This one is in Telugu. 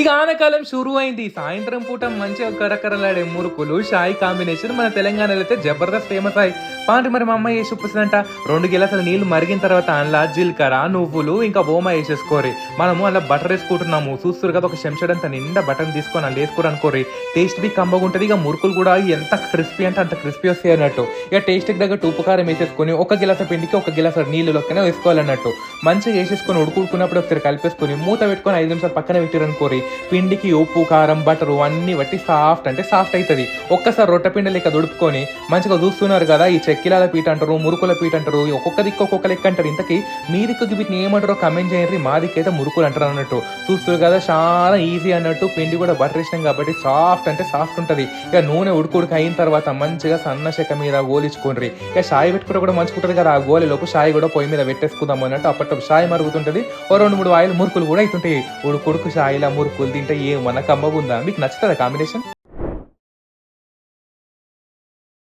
ఇక ఆనకాలం షురు అయింది. సాయంత్రం పూట మంచిగా కరకరలాడే మురుకులు, చాయ్ కాంబినేషన్ మన తెలంగాణలో అయితే జబర్దస్త్ ఫేమస్ అయ్యి. మరి మా అమ్మ ఏసి చూపిస్తుందంట. 2 గిలాసుల నీళ్లు మరిగిన తర్వాత అందులో జీలకర్ర, నువ్వులు ఇంకా ఓమ ఏసేసుకోరి. మనము అలా బటర్ వేసుకుంటున్నాము. చూస్తురు కదా ఒక చెంచాడంత నిండా బటర్ తీసుకొని అందులో వేసుకోరు అనుకోరి. టేస్ట్ బి కమ్మగా ఉంటుంది. ఇక మురుకులు కూడా ఎంత క్రిస్పీ అంటే అంత క్రిస్పీ వస్తాయి అన్నట్టు. ఇక టేస్ట్కి తగ్గట్టు ఉప్పు కారం వేసేసుకొని 1 గిలాస పిండికి 1 గిలాస నీళ్ళలోకనే వేసుకోవాలన్నట్టు. మంచిగా వేసేసుకొని ఉడుకుడుకున్నప్పుడు ఒకసారి కలిపేసుకొని మూత పెట్టుకొని 5 నిమిషాలు పక్కన పెట్టారనుకోరి. పిండికి ఉప్పు కారం బటరు అన్ని బట్టి సాఫ్ట్ అంటే సాఫ్ట్ అవుతుంది. ఒక్కసారి రొట్టె పిండి లెక్క దుడుపుకొని మంచిగా చూస్తున్నారు కదా. ఈ చెక్కిలాల పీట అంటారు, మురుకుల పీట అంటారు, ఒక్కొక్క దిక్కు ఒక్కొక్క లెక్క అంటారు. ఇంతకీ మీ దిక్కుకి వీటిని ఏమంటారో కమెంట్ చేయండి. మా దిక్కు అయితే మురుకులు అంటారు అన్నట్టు. చూస్తారు కదా చాలా ఈజీ అన్నట్టు. పిండి కూడా బటర్ ఇష్టం కాబట్టి సాఫ్ట్ అంటే సాఫ్ట్ ఉంటుంది. ఇక నూనె ఉడుకుడికి అయిన తర్వాత మంచిగా సన్న చెక్క మీద గోలించుకోండి. ఇక షాయి పెట్టుకుంటే కూడా మంచిగా ఉంటుంది కదా. ఆ గోలిలోపు షాయి కూడా పొయ్యి మీద పెట్టేసుకుందాం అన్నట్టు. అప్పట్లో షాయి మరుగుతుంటది. ఓ 2-3 ఆయిల్ మురుకులు కూడా అవుతుంటాయి. ఉడుకుడుకు షాయిలా మురుకులు తింటే ఏమన్నా కమ్మగుందా? మీకు నచ్చుతుందా కాంబినేషన్?